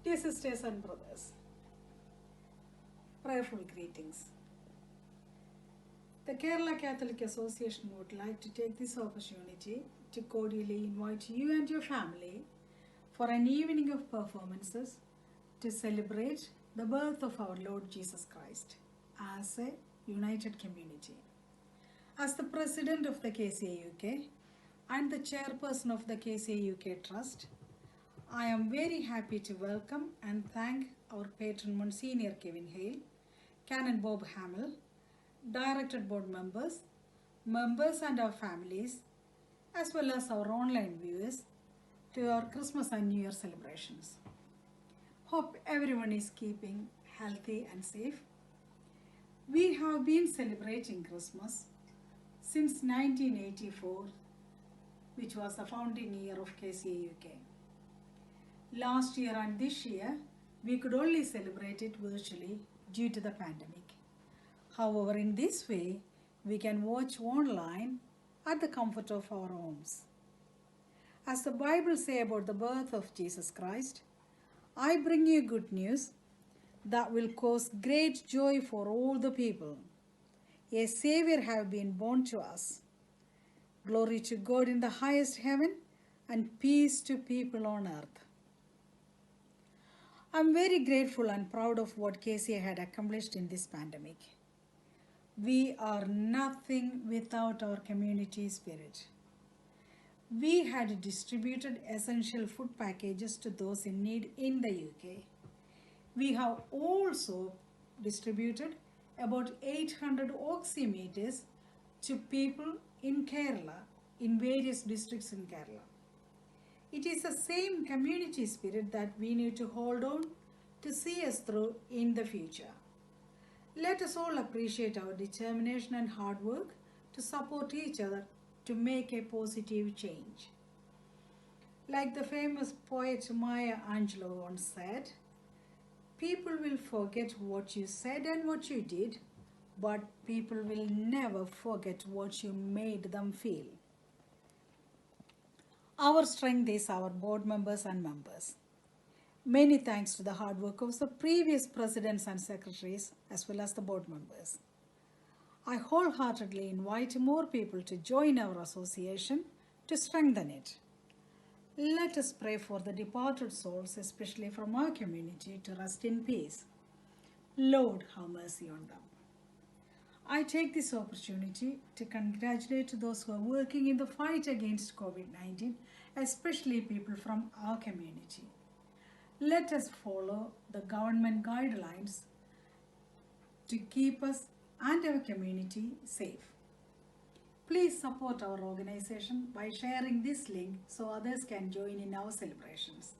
Dear sisters and brothers, prayerful greetings. The Kerala Catholic Association would like to take this opportunity to cordially invite you and your family for an evening of performances to celebrate the birth of our Lord Jesus Christ as a united community. As the president of the KCA UK and the chairperson of the KCA UK Trust, I am very happy to welcome and thank our patron Monsignor Kevin Hale, Canon Bob Hamill, Directorate Board members and our families, as well as our online viewers, to our Christmas and New Year celebrations. Hope everyone is keeping healthy and safe. We have been celebrating Christmas since 1984, which was the founding year of KCA UK. Last year and this year, we could only celebrate it virtually due to the pandemic. However, in this way, we can watch online at the comfort of our homes. As the Bible says about the birth of Jesus Christ, I bring you good news that will cause great joy for all the people. A Savior has been born to us. Glory to God in the highest heaven and peace to people on earth. I am very grateful and proud of what KCA had accomplished in this pandemic. We are nothing without our community spirit. We had distributed essential food packages to those in need in the UK. We have also distributed about 800 oximeters to people in Kerala, in various districts in Kerala. It is the same community spirit that we need to hold on to see us through in the future. Let us all appreciate our determination and hard work to support each other to make a positive change. Like the famous poet Maya Angelou once said, people will forget what you said and what you did, but people will never forget what you made them feel. Our strength is our board members and members. Many thanks to the hard work of the previous presidents and secretaries as well as the board members. I wholeheartedly invite more people to join our association to strengthen it. Let us pray for the departed souls, especially from our community, to rest in peace. Lord, have mercy on them. I take this opportunity to congratulate those who are working in the fight against COVID-19, especially people from our community. Let us follow the government guidelines to keep us and our community safe. Please support our organization by sharing this link so others can join in our celebrations.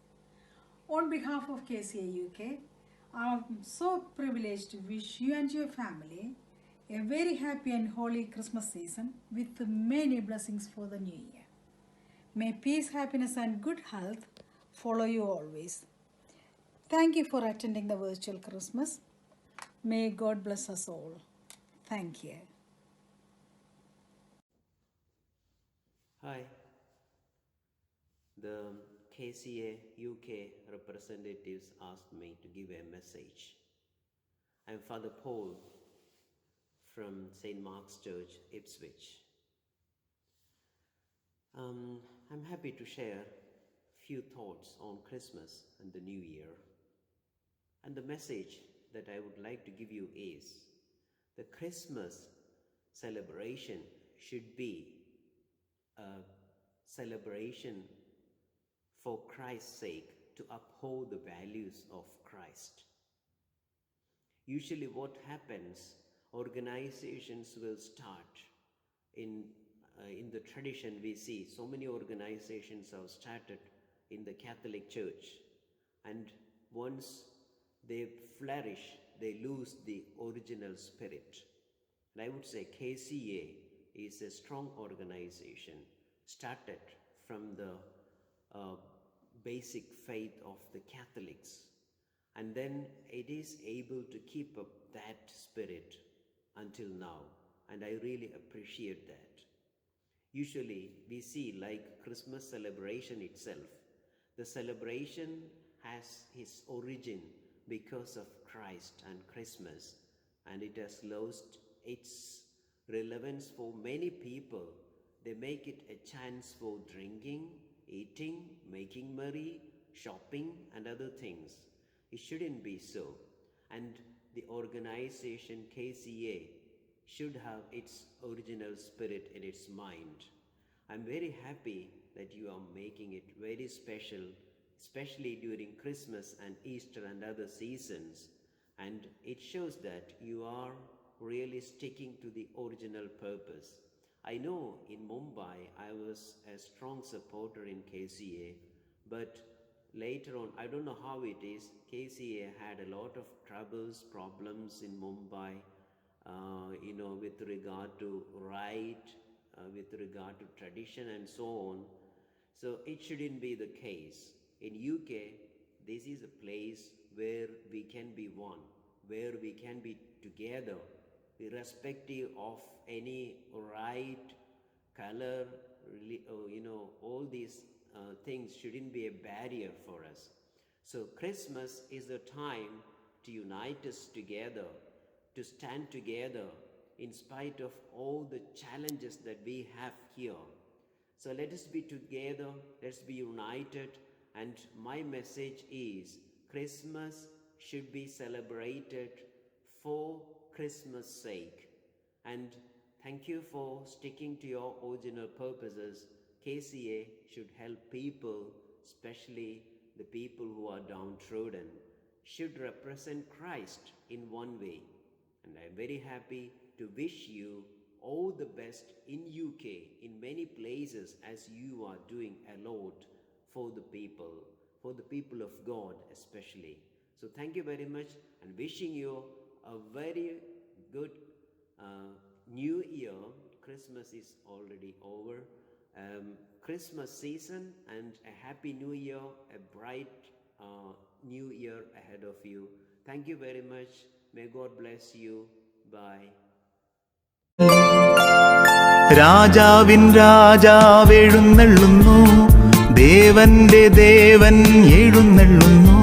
On behalf of KCA UK, I am so privileged to wish you and your family a very happy and holy Christmas season with many blessings for the new year. May peace, happiness and good health follow you always. Thank you for attending the virtual Christmas. May God bless us all. Thank you. Hi, the KCA UK representatives asked me to give a message. I'm Father Paul from St. Mark's Church, Ipswich. I'm happy to share a few thoughts on Christmas and the New Year. And the message that I would like to give you is the Christmas celebration should be a celebration for Christ's sake, to uphold the values of Christ. Usually what happens, organizations will start in the tradition we see, so many organizations have started in the Catholic Church, and once they flourish, they lose the original spirit. And I would say KCA is a strong organization started from the basic faith of the Catholics, and then it is able to keep up that spirit until now, and I really appreciate that. Usually we see, like Christmas celebration itself, the celebration has its origin because of Christ and Christmas, and it has lost its relevance for many people. They make it a chance for drinking, eating, making merry, shopping, and other things. It shouldn't be so. And the organization KCA should have its original spirit in its mind. I'm very happy that you are making it very special, especially during Christmas and Easter and other seasons. And it shows that you are really sticking to the original purpose. I know in Mumbai I was a strong supporter in KCA, but later on, I don't know how it is, KCA had a lot of troubles, problems in Mumbai, with regard to right, with regard to tradition and so on. So it shouldn't be the case. In UK, this is a place where we can be one, where we can be together, irrespective of any right, color, all these things shouldn't be a barrier for us. So Christmas is the time to unite us together, to stand together in spite of all the challenges that we have here. So let us be together, let's be united, and my message is Christmas should be celebrated for Christmas' sake. And thank you for sticking to your original purposes. KCA should help people, especially the people who are downtrodden, should represent Christ in one way. And I'm very happy to wish you all the best in UK, in many places, as you are doing a lot for the people of God especially. So thank you very much, and wishing you a very good New Year. Christmas is already over. Christmas season and a happy New Year, a bright New Year ahead of you. Thank you very much. May God bless you. Bye. രാജാവിൻ രാജാവെഴുന്നള്ളുന്നു, ദേവന്റെ ദേവൻ എഴുന്നള്ളുന്നു.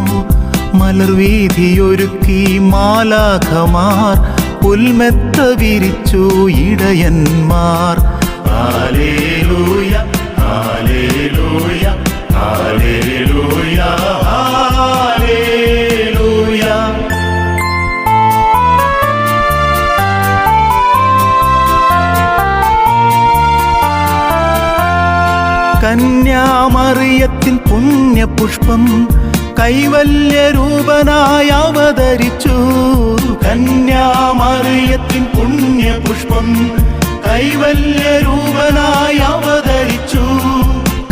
മലർവീഥിയൊരുക്കി മാലാഖമാർ, പുൽമെത്ത വിരിച്ചു ഇടയന്മാർ. ഹല്ലേലൂയ ഹല്ലേലൂയ ഹല്ലേലൂയ ഹല്ലേലൂയ. കന്യാമറിയത്തിൻ പുണ്യപുഷ്പം കൈവല്യരൂപനായി അവതരിച്ചു. കന്യാമറിയത്തിൻ പുണ്യപുഷ്പം കൈവല്യരൂപനായി അവതരിച്ചു.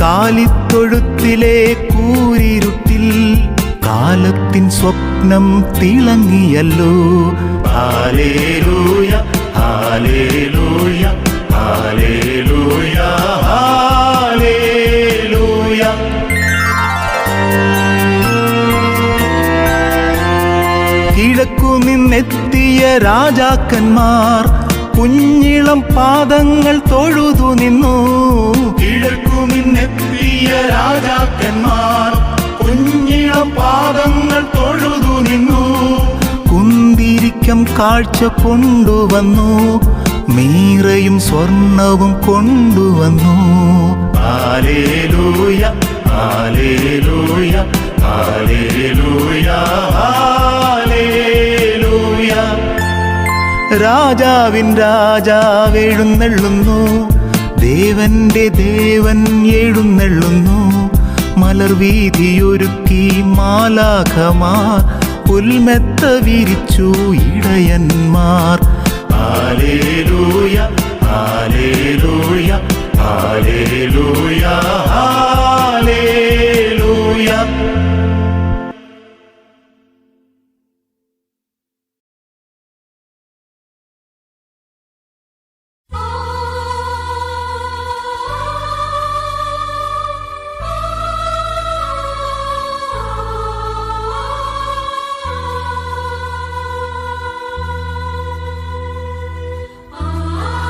കാലിത്തൊഴുത്തിലെ കൂരിരുട്ടിൽ കാലത്തിൻ സ്വപ്നം തിളങ്ങിയല്ലോ. ഹല്ലേലൂയ ഹല്ലേലൂയ ഹല്ലേലൂയ ഹല്ലേലൂയ. കിഴക്കുനിന്നെത്തിയ രാജാക്കന്മാർ കുഞ്ഞിളം പാദങ്ങൾ തൊഴുതു നിന്നു. കിഴക്കുനിന്നെത്തിയ രാജാക്കന്മാർ കുഞ്ഞിളം പാദങ്ങൾ തൊഴുതു നിന്നു. കുന്തിരിക്കം കാഴ്ച കൊണ്ടുവന്നു, മീറയും സ്വർണവും കൊണ്ടുവന്നു. ഹല്ലേലൂയ ഹല്ലേലൂയ ഹല്ലേലൂയ ഹല്ലേലൂയ. രാജാവിൻ രാജാവെഴുന്നള്ളുന്നു, ദേവന്റെ ദേവൻ എഴുന്നള്ളുന്നു. മലർവീഥിയൊരുക്കി മാലാഖമാർ, പുൽമെത്ത വിരിച്ചു ഇടയന്മാർ. ഹല്ലേലൂയ ഹല്ലേലൂയ ഹല്ലേലൂയ ഹല്ലേലൂയ. Ah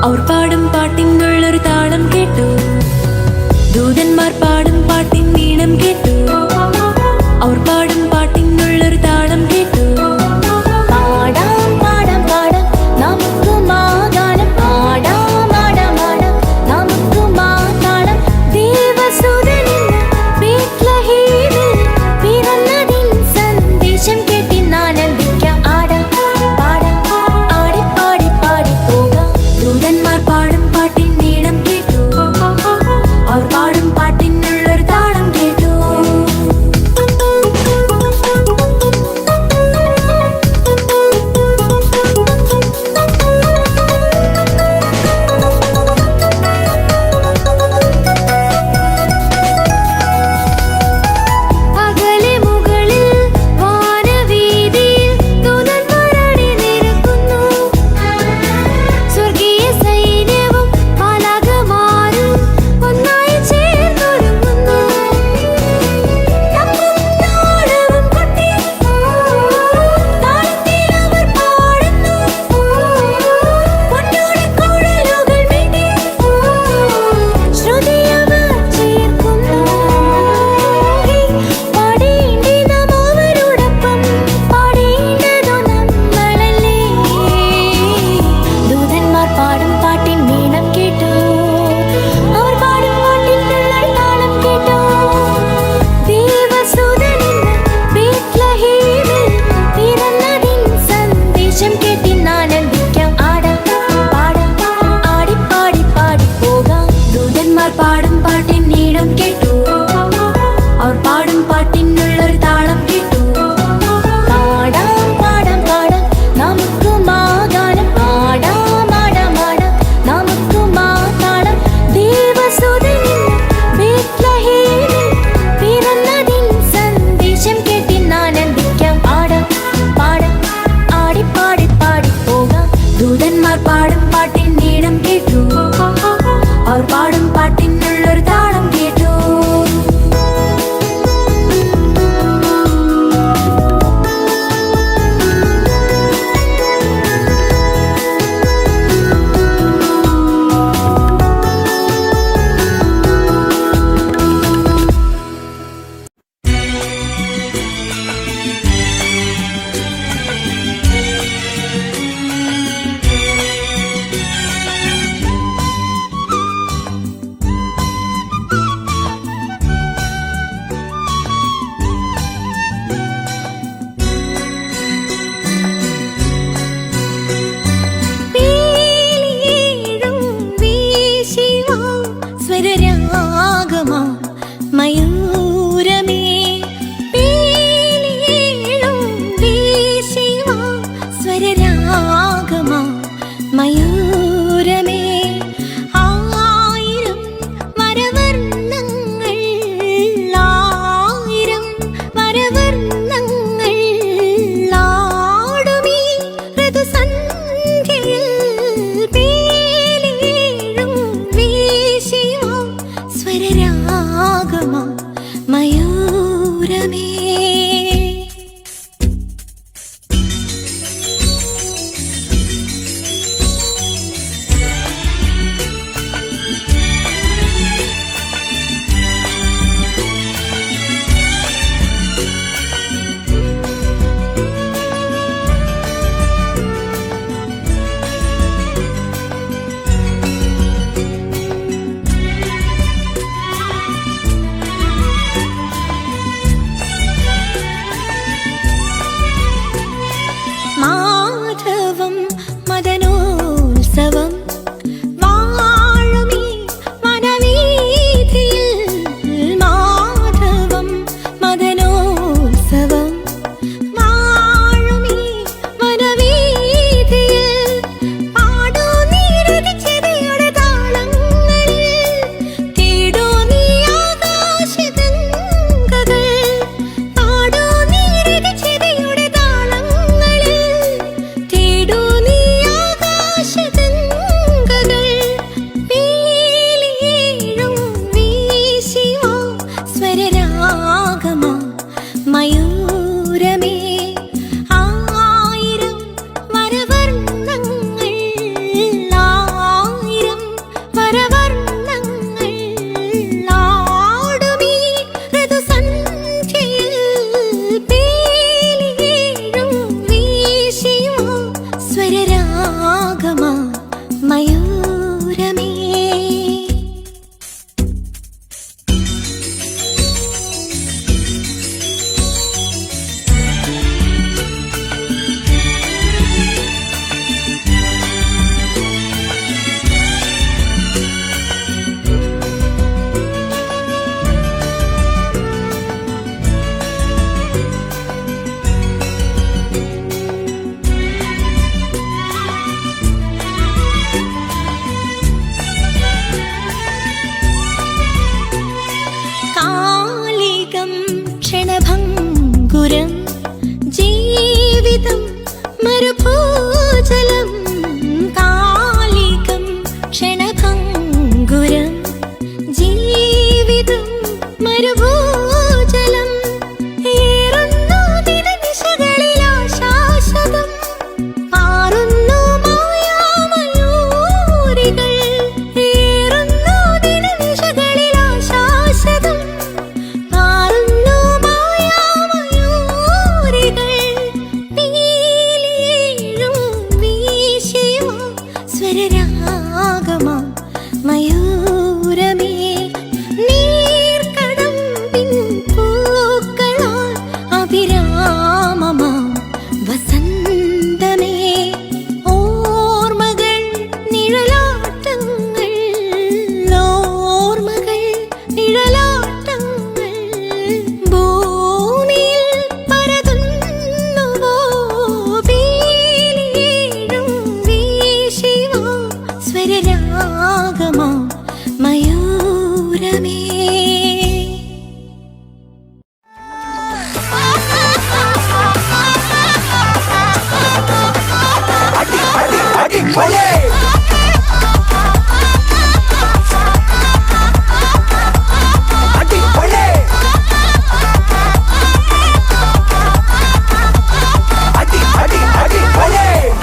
അവർ പാടും പാട്ടിനുള്ളൊരു താളം കേട്ടു, ദൂതന്മാർ പാടും പാട്ടിൻ ഈണം കേട്ടു. അവർ പാടും പാട്ടിനുള്ളൊരു താളം കേട്ടു. പാടാം പാടാം പാടാം നമുക്ക് മാഗാനം, പാടാം പാടാം പാടാം നമുക്ക് മാഗാനം. ദേവസുതനിന്ന് ബേത്ലഹേമിൽ പിറന്നതിൻ സന്ദേശം കേട്ടിന്നാനന്ദിക്കാം. ആടാം പാടാം ആടി പാടി പാടി പോകാം. ദൂതന്മാർ പാടും പാട്ടിൻ ഈണം കേട്ടു, അവർ പാടും പാട്ടിനുള്ളൊരു താളം കേട്ടു.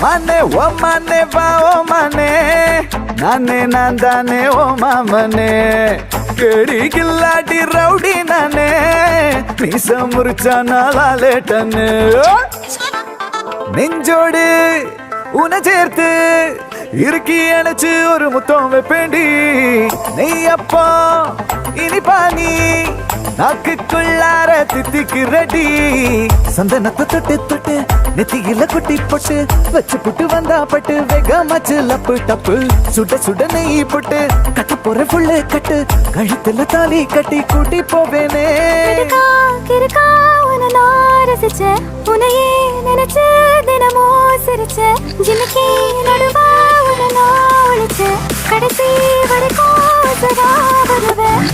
mane o mane va o mane nane nandane o mamane kedi killadi rowdy nane misa murcha nalaletane നെഞ്ചോട് ഉന ചേർത്ത് ഇറുക്കി അണച്ച് ഒരു മുത്തം വെപ്പേണ്ടി നെയ്യപ്പോ ഇനി പാനി നാക്കുള്ളാര തിത്തിക്ക് റെഡി സന്തനത്തെ തൊട്ട് തൊട്ട് നെത്തിയില കുട്ടി പൊട്ട് വച്ച് പുട്ട് വന്നാ പട്ട് വേഗമച്ച് ലപ്പ് ടപ്പ് സുട സുട നെയ്യ് പൊട്ട് കട്ടപ്പുറ ഫുള്ള് കട്ട് കഴുത്തില താലി കട്ടി കൂട്ടി പോവേനേ உனையே நினைச்சு தினமோ சிரிச்சு ஜிமிக்கி நடுவா உன ஒழிச்சு கடைசி வரைக்கும் சதா வருவேன்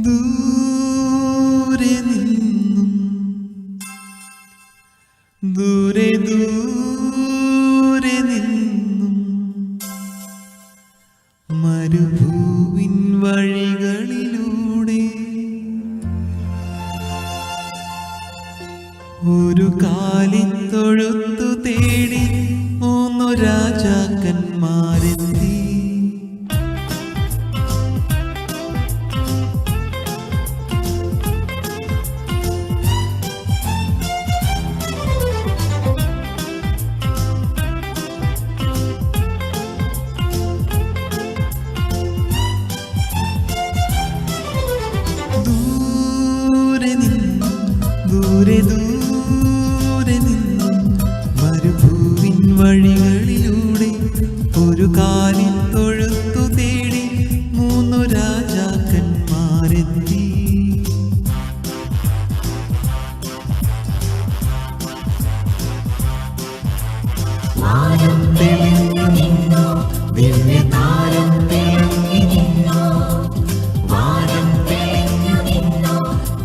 ദൂരെ നിന്നും ദൂരെ ദൂരെ നിന്നും മരുഭൂവിൻ വഴികളിലൂടെ ഒരു കാലിത്തൊഴുത്തു തേടി 3 രാജാക്കന്മാരെത്തി ദൂരെ ദൂരെ നിന്നും മരുഭൂവിൻ വഴികളിലൂടെ ഒരു കാലിൽ തൊഴുത്തു തേടി 3 രാജാക്കന്മാരെത്തി വാനം തെളിഞ്ഞു നിന്നോ ദിവ്യതാരം തിളങ്ങി നിന്നോ വാനം തെളിഞ്ഞു നിന്നോ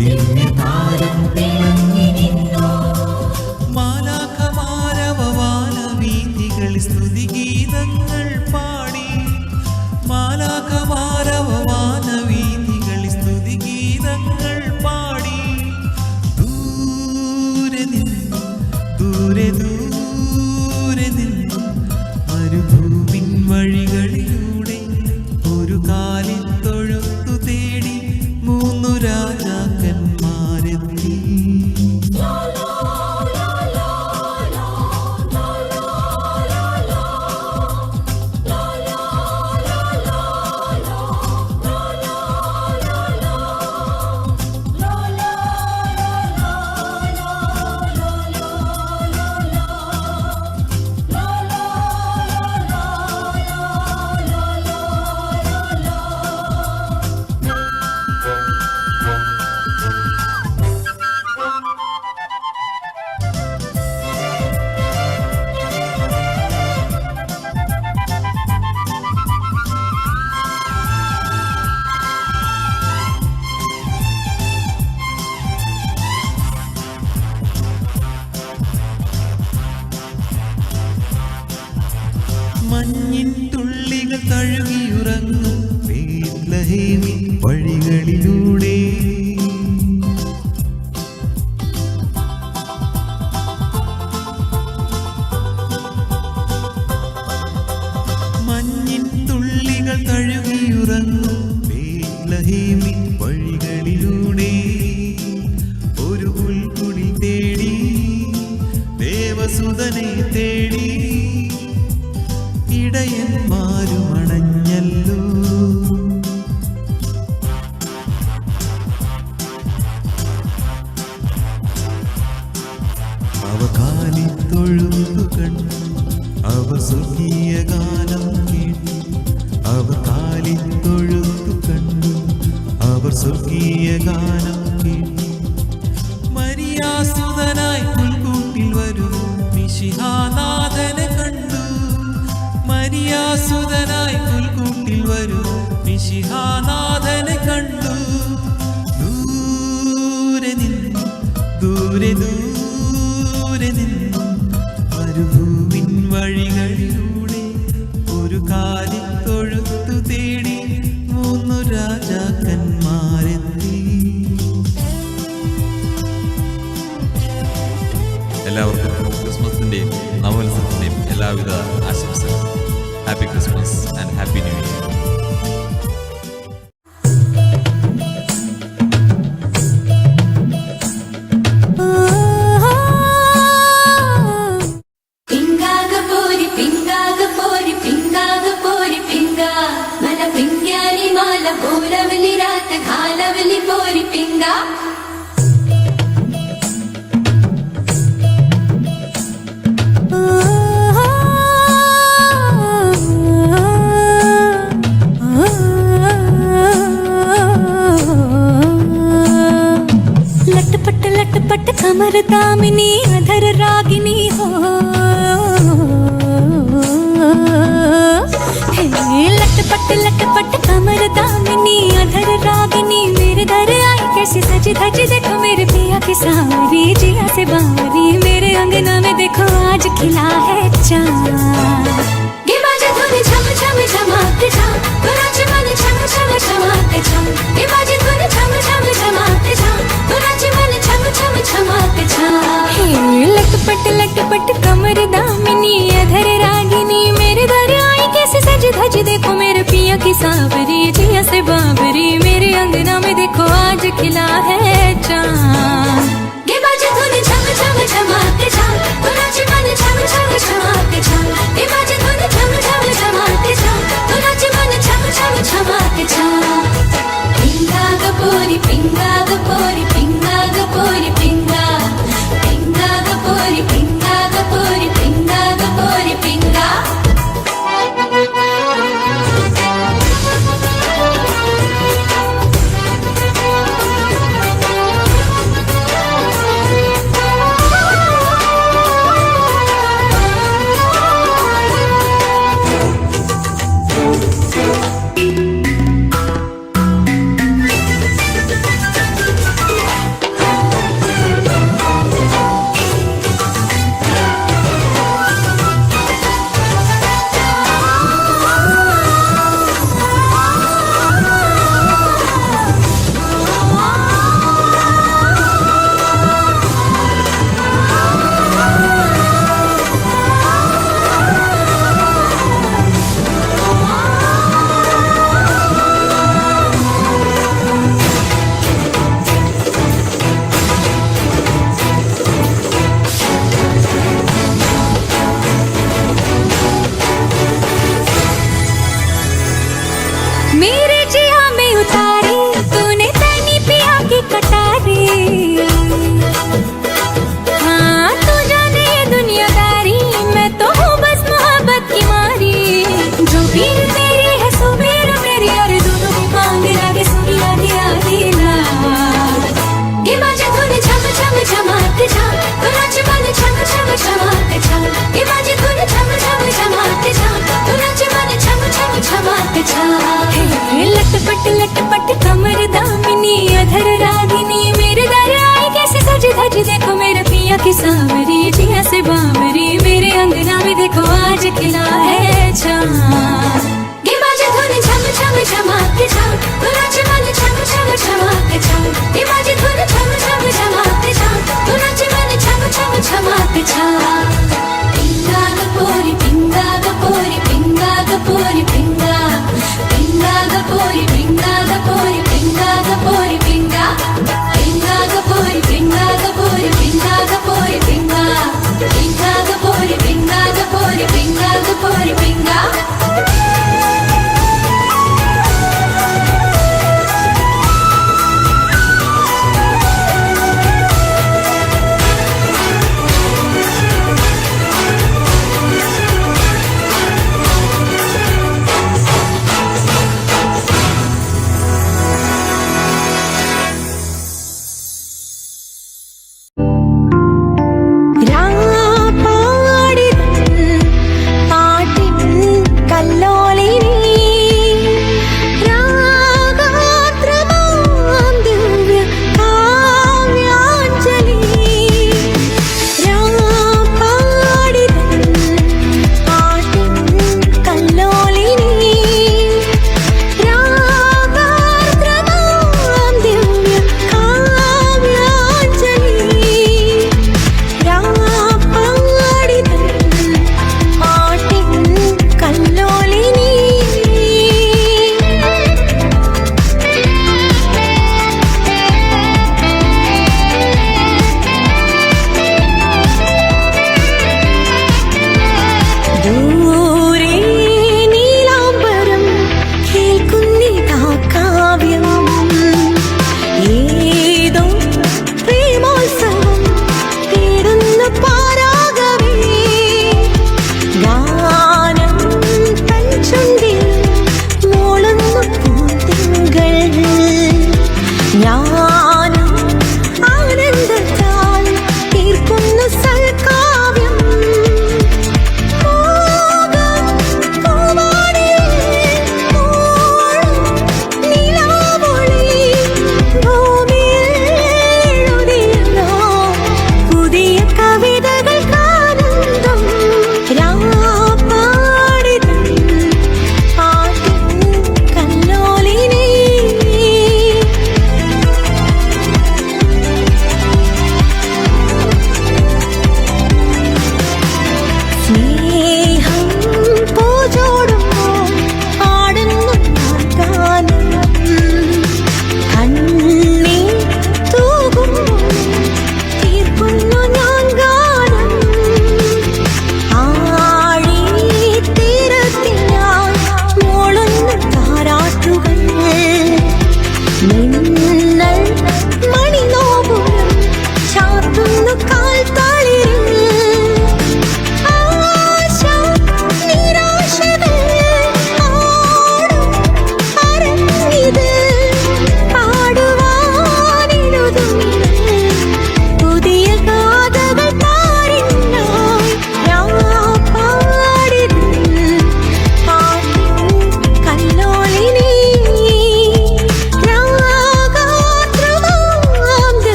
ദിവ്യതാരം തിളങ്ങി നിന്നോ മാലാഖമാരവവാന വീഥികളിൽ സ്തുതിഗീതങ്ങൾ പാടി മാലാഖമാരവവാന വീഥികളിൽ സ്തുതിഗീതങ്ങൾ പാടി ദൂരെ നിന്നും ദൂരെ ദൂരെ നിന്നും മരുഭൂവിൻ വഴികളിലൂടെ ഒരു കാലിൽ തൊഴുത്തു തേടി 3 രാജാക്കന്മാരെത്തി മഞ്ഞിൻ തുള്ളികൾ തഴുകിയുറങ്ങും ബേത്ലഹേമിൻ വഴികളിലൂടെ മഞ്ഞിൻ തുള്ളികൾ തഴുകിയുറങ്ങും ബേത്ലഹേമിൻ വഴികളിലൂടെ ഒരു ഉൾക്കുടി തേടി ദേവസുതനെ തേടി ഇടയന്മാരുമണഞ്ഞല്ലോ കന്യാസുതനായി പുൽക്കൂട്ടിൽ വരൂ മിശിഹാനാഥനെ കണ്ടു. ദൂരെ നിന്നു ദൂരെ ദൂരെ നിന്നു മരുഭൂവിൻ വഴികളിലൂടെ ഒരു കാലിൽ തൊഴുത്തു തേടി 3 രാജാക്കന്മാരെത്തി. എല്ലാവർക്കും ക്രിസ്മസിന്റെയും നവവത്സരത്തിന്റെയും എല്ലാവിധ ആശംസകളും. Happy Christmas and happy new year. लटपट कमर दामिनी अधर रागिनी हो, लटपट कमर दामिनी अधर रागिनी मेरे घर आई कैसी सजी धजी देखो मेरे पिया की सावरी जिया से बावरी मेरे अंगना में देखो आज खिला है चाँद। ये बाजे धुन झम झम झमाते झम नाच मन झम झम झमाते झम ये बाजे धुन झम झम झमाते झम नाच मन झम झम झमाते झम। लटपट कमर दामिनी अधर रागिनी मेरे घर आई कैसे सज धज देखो मेरे पिया की सावरी जिया से बाबरी मेरे अंगना में देखो आज खिला है चाँद। ये बाजे धुन झम झम झमाते झम नाच मन झम झम झमाते झम ये बाजे धुन झम झम झमाते झम नाच मन झम झम झमाते झम। पिंगा गपोरी पिंगा गपोरी पिंगा गपोरी पिंगा पिंगा गपोरी पिंगा गपोरी पिंगा गपोरी पिंगा। मेरे जिया में उतारी तूने तनी पिया की कटारी, हाँ तू जाने दुनियादारी मैं तो हूँ बस मोहब्बत की मारी। जो पीर तेरी है सुबीर मेरी और दोनों की मांग लागे सुनी आधी आधी रात। ये बाजे धुन झम झम झमाते झम नाच मन झम झम झमाते झम ये बाजे धुन झम झम झमाते झम नाच मन झम झम झमाते झम। लटपट कमर दामिनी अधर रागिनी मेरे दर आई कैसे सज धज देखो मेरे पिया की सावरी जिया से बाबरी मेरे अंगना में देखो आज खिला है चाँद। ये बाजे धुन झम झम झमाते झम नाच मन झम झम झमाते झम ये बाजे धुन झम झम झमाते झम नाच मन झम झम झमाते झम। पिंगा गपोरी पिंगा गपोरी पिंगा गपोरी पिंगा पिंगा गपोरी पिंगा गपोरी पिंगा गपोरी पिंगा पिंगा गपोरी पिंगा गपोरी पिंगा गपोरी पिंगा पिंगा गपोरी पिंगा गपोरी पिंगा गपोरी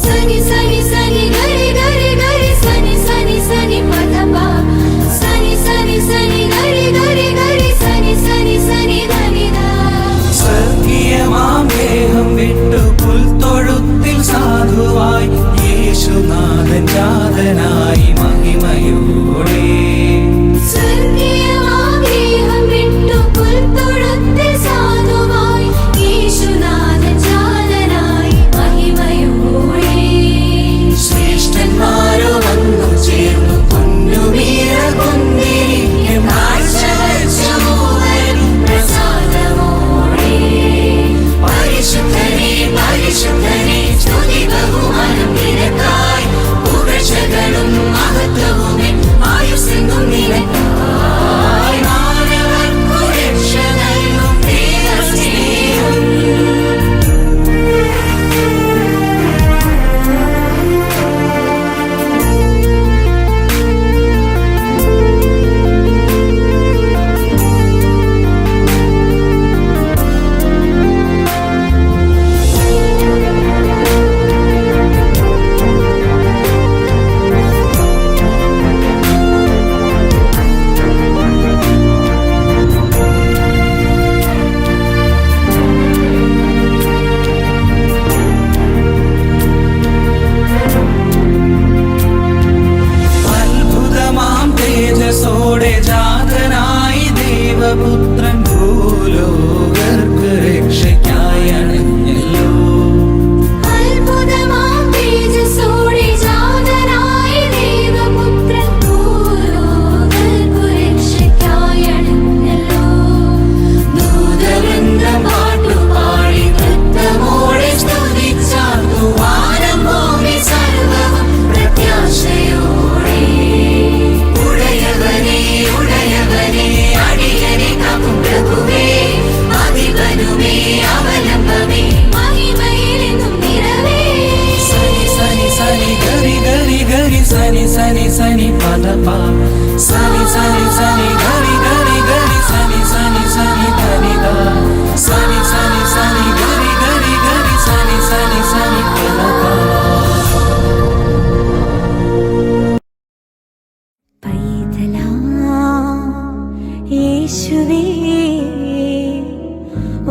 Sunny, sunny, sunny, gari, gari, gari, sunny, sunny, sunny, padapa. Sunny, sunny, sunny, gari, gari, gari, sunny, sunny, sunny, dhanida. സ്വർഗീയമാമേഹം വിട്ടു പുൽത്തൊഴുത്തിൽ സാധുവായി യേശുനാഥൻ ജാതനായി മഹിമയോടെ. സ്വർഗീയമാഗ്രഹം വിട്ടു പുൽത്തൊഴുത്തിൽ സാധുവായി യേശുനാഥൻ ജാതനായി മഹിമയോടെ. ശ്രേഷ്ഠന്മാരോ വന്നു ചേർന്നു പൊന്നുമീറ കൊണ്ടിരിക്കും പ്രസാദമോടെ. പരിശുദ്ധനെ പരിശുദ്ധനെ സ്തുതി ബഹുമാനം നിനക്കായി. പുകഴ്ചകളും മഹത്വവുമേ ആയുസ്സെങ്ങും നിനക്കായി. മാനവർക്കു രക്ഷ നൽകും ദൈവസ്നേഹം. അത്ഭുതമാം തേജസ്സോടെ ജാതനായി ദേവപുത്രൻ ഭൂലോകർക്ക് രക്ഷയ്ക്കായി അണഞ്ഞല്ലോ. അത്ഭുതമാം തേജസ്സോടെ ജാതനായി ദേവപുത്രൻ ഭൂലോകർക്കു രക്ഷയ്ക്കായി അണഞ്ഞല്ലോ. ദൂതവൃന്ദം പാട്ടുപാടി നൃത്തമോടെ സ്തുതിച്ചാർത്തു വാനം ഭൂമി സർവ്വവും പ്രത്യാശയോടെ. ഉടയവനേ ഉടയവനേ അടിയനെ കാക്കും പ്രഭുവേ. അധിപനുമേ അവലംബമേ മഹിമയിലെന്നും നിറവേ. സനി സനി സനി ഗരി ഗരി ഗരി സനി സനി സനി പദപ. സനി സനി സനി ഗരി ഗരി ഗരി സനി സനി സനി ധനിദ. സനി സനി സനി ഗരി ഗരി ഗരി സനി സനി സനി പദപ. പൈതലാ യേശുവേ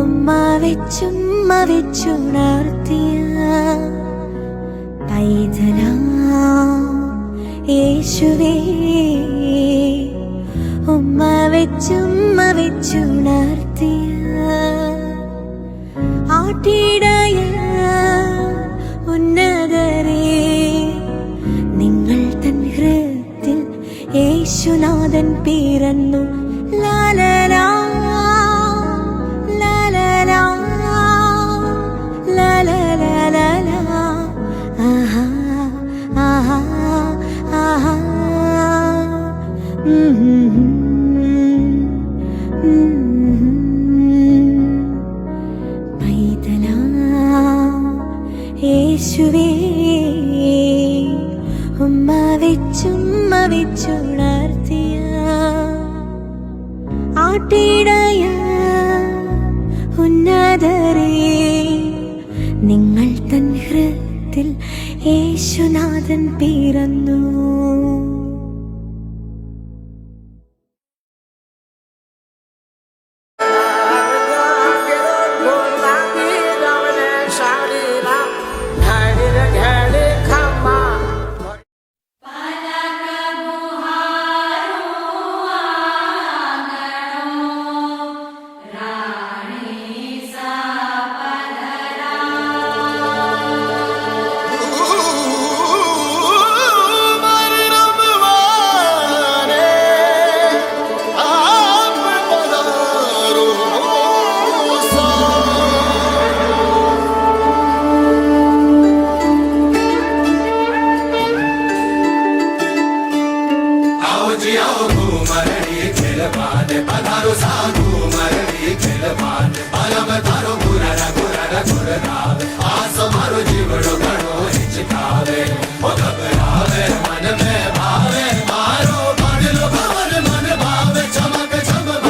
ഉമ്മ വെച്ചുണർത്തിയ പൈതലാ യേശുവേ ഉമ്മ വെച്ചുണർത്തിയ ആട്ടിടയ ഉന്നതരേ നിങ്ങൾ തൻ ഹൃത്തിൽ യേശുനാഥൻ പിറന്നു. ലാലലാ ലാലലാ ലാലലാ ആഹാ ആഹാ ആഹാ. പൈതലാ യേശുവേ ഉമ്മ വെച്ചുണർത്തിയ ആട്ടിടയ ഉന്നതരേ നിങ്ങൾ തൻ ഹൃത്തിൽ യേശുനാഥൻ പിറന്നു. मन में भावे मारो मन लो भवन मन भावे चमक चमक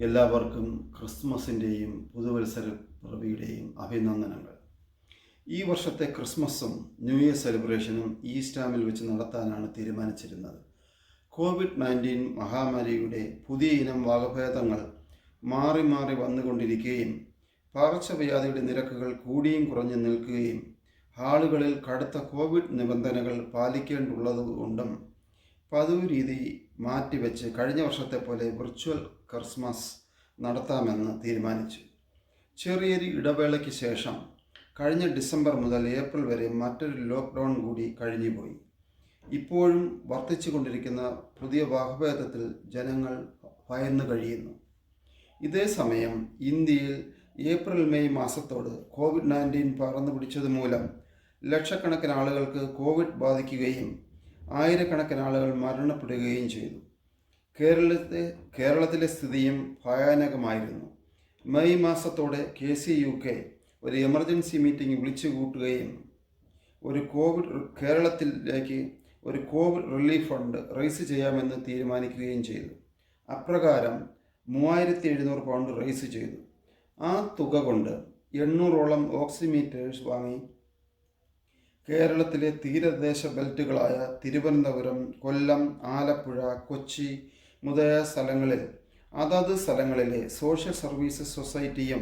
എല്ലാവർക്കും ക്രിസ്മസിൻ്റെയും പുതുവത്സര പിറവിയുടെയും അഭിനന്ദനങ്ങൾ. ഈ വർഷത്തെ ക്രിസ്മസും ന്യൂ ഇയർ സെലിബ്രേഷനും ഈസ്റ്റാമിൽ വെച്ച് നടത്താനാണ് തീരുമാനിച്ചിരുന്നത്. COVID-19 മഹാമാരിയുടെ പുതിയ ഇനം വകഭേദങ്ങൾ മാറി മാറി വന്നുകൊണ്ടിരിക്കുകയും പകർച്ചവ്യാധിയുടെ നിരക്കുകൾ കൂടിയും കുറഞ്ഞു നിൽക്കുകയും ഹാളുകളിൽ കടുത്ത കോവിഡ് നിബന്ധനകൾ പാലിക്കേണ്ടുള്ളതുകൊണ്ടും പതിവ് രീതി മാറ്റിവെച്ച് കഴിഞ്ഞ വർഷത്തെ പോലെ വിർച്വൽ ക്രിസ്മസ് നടത്താമെന്ന് തീരുമാനിച്ചു. ചെറിയൊരു ഇടവേളയ്ക്ക് ശേഷം കഴിഞ്ഞ ഡിസംബർ മുതൽ ഏപ്രിൽ വരെ മറ്റൊരു ലോക്ക്ഡൗൺ കൂടി കഴിഞ്ഞുപോയി. ഇപ്പോഴും വർദ്ധിച്ചു കൊണ്ടിരിക്കുന്ന പുതിയ വകഭേദത്തിൽ ജനങ്ങൾ ഭയന്നു കഴിയുന്നു. ഇതേസമയം ഇന്ത്യയിൽ ഏപ്രിൽ മെയ് മാസത്തോട് COVID-19 പകർന്നു പിടിച്ചത് മൂലം ലക്ഷക്കണക്കിന് ആളുകൾക്ക് കോവിഡ് ബാധിക്കുകയും ആയിരക്കണക്കിന് ആളുകൾ മരണപ്പെടുകയും ചെയ്തു. കേരളത്തിലെ സ്ഥിതിയും ഭയാനകമായിരുന്നു. മെയ് മാസത്തോടെ KCUK ഒരു എമർജൻസി മീറ്റിംഗ് വിളിച്ചു കൂട്ടുകയും കേരളത്തിലേക്ക് ഒരു കോവിഡ് റിലീഫ് ഫണ്ട് റേസ് ചെയ്യാമെന്ന് തീരുമാനിക്കുകയും ചെയ്തു. അപ്രകാരം 3700 പൗണ്ട് റേസ് ചെയ്തു. ആ തുക കൊണ്ട് 800ഓളം ഓക്സിമീറ്റേഴ്സ് വാങ്ങി കേരളത്തിലെ തീരദേശ ബെൽറ്റുകളായ തിരുവനന്തപുരം, കൊല്ലം, ആലപ്പുഴ, കൊച്ചി മുതലായ സ്ഥലങ്ങളിലെ സോഷ്യൽ സർവീസസ് സൊസൈറ്റിയും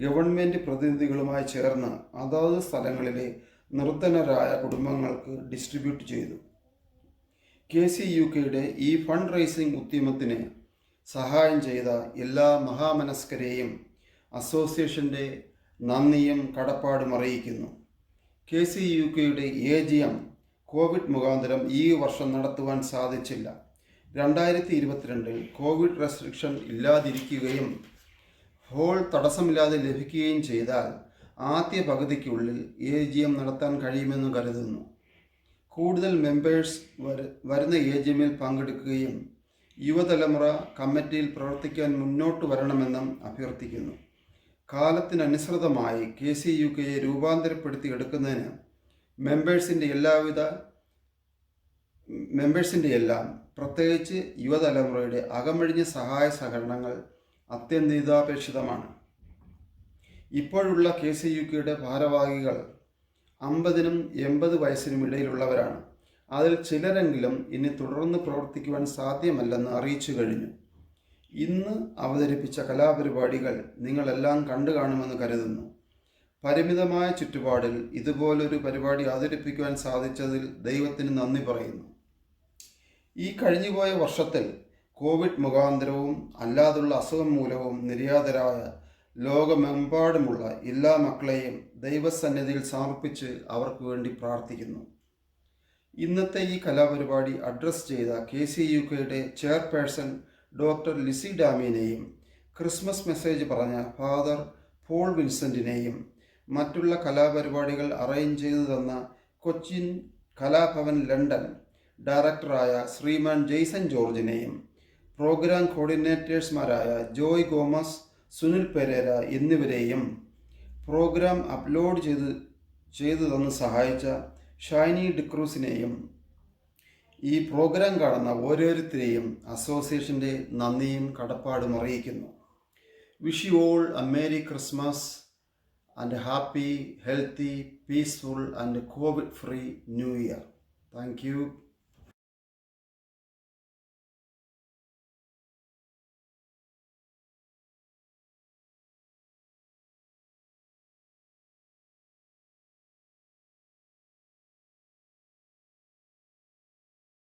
ഗവൺമെൻറ് പ്രതിനിധികളുമായി ചേർന്ന് അതത് സ്ഥലങ്ങളിലെ നിർധനരായ കുടുംബങ്ങൾക്ക് ഡിസ്ട്രിബ്യൂട്ട് ചെയ്തു. KCUKയുടെ ഈ ഫണ്ട് റൈസിംഗ് ഉദ്യമത്തിന് സഹായം ചെയ്ത എല്ലാ മഹാമനസ്കരെയും അസോസിയേഷൻ്റെ നന്ദിയും കടപ്പാടും അറിയിക്കുന്നു. KCUKയുടെ AGM കോവിഡ് മുഖാന്തരം ഈ വർഷം നടത്തുവാൻ സാധിച്ചില്ല. 2022 കോവിഡ് റെസ്ട്രിക്ഷൻ ഇല്ലാതിരിക്കുകയും ഹോൾ തടസ്സമില്ലാതെ ലഭിക്കുകയും ചെയ്താൽ ആദ്യ പകുതിക്കുള്ളിൽ AGM നടത്താൻ കഴിയുമെന്ന് കരുതുന്നു. കൂടുതൽ മെമ്പേഴ്സ് വരുന്ന AGMൽ പങ്കെടുക്കുകയും യുവതലമുറ കമ്മിറ്റിയിൽ പ്രവർത്തിക്കാൻ മുന്നോട്ട് വരണമെന്നും അഭ്യർത്ഥിക്കുന്നു. കാലത്തിനനുസൃതമായി KCUKയെ രൂപാന്തരപ്പെടുത്തിയെടുക്കുന്നതിന് മെമ്പേഴ്സിൻ്റെ എല്ലാം പ്രത്യേകിച്ച് യുവതലമുറയുടെ അകമഴിഞ്ഞ സഹായ സഹകരണങ്ങൾ അത്യന്താപേക്ഷിതമാണ്. ഇപ്പോഴുള്ള KCUKയുടെ ഭാരവാഹികൾ 50നും 80 വയസ്സിനും ഇടയിലുള്ളവരാണ്. അതിൽ ചിലരെങ്കിലും ഇനി തുടർന്ന് പ്രവർത്തിക്കുവാൻ സാധ്യമല്ലെന്ന് അറിയിച്ചു കഴിഞ്ഞു. ഇന്ന് അവതരിപ്പിച്ച കലാപരിപാടികൾ നിങ്ങളെല്ലാം കണ്ടു കാണുമെന്ന് കരുതുന്നു. പരിമിതമായ ചുറ്റുപാടിൽ ഇതുപോലൊരു പരിപാടി അവതരിപ്പിക്കുവാൻ സാധിച്ചതിൽ ദൈവത്തിന് നന്ദി പറയുന്നു. ഈ കഴിഞ്ഞുപോയ വർഷത്തിൽ കോവിഡ് മുഖാന്തരവും അല്ലാതുള്ള അസുഖം മൂലവും നിര്യാതരായ ലോകമെമ്പാടുമുള്ള എല്ലാ മക്കളെയും ദൈവസന്നിധിയിൽ സമർപ്പിച്ച് അവർക്ക് വേണ്ടി പ്രാർത്ഥിക്കുന്നു. ഇന്നത്തെ ഈ കലാപരിപാടി അഡ്രസ് ചെയ്ത KCUKയുടെ ചെയർപേഴ്സൺ ഡോക്ടർ ലിസി ഡാമിനെയും ക്രിസ്മസ് മെസ്സേജ് പറഞ്ഞ ഫാദർ പോൾ വിൻസെൻറ്റിനെയും മറ്റുള്ള കലാപരിപാടികൾ അറേഞ്ച് ചെയ്തു തന്ന കൊച്ചിൻ കലാഭവൻ ലണ്ടൻ ഡയറക്ടറായ ശ്രീമാൻ ജെയ്സൺ ജോർജിനെയും പ്രോഗ്രാം കോർഡിനേറ്റേഴ്സ്മാരായ ജോയ് ഗോമസ്, സുനിൽ പെരേര എന്നിവരെയും പ്രോഗ്രാം അപ്ലോഡ് ചെയ്തു തന്ന് സഹായിച്ച ഷൈനി ഡിക്രൂസിനെയും ഈ പ്രോഗ്രാം കാണുന്ന ഓരോരുത്തരെയും അസോസിയേഷൻ്റെ നന്ദിയും കടപ്പാടും അറിയിക്കുന്നു. Wish you all A merry Christmas and happy, healthy, peaceful and Covid free new year. Thank you.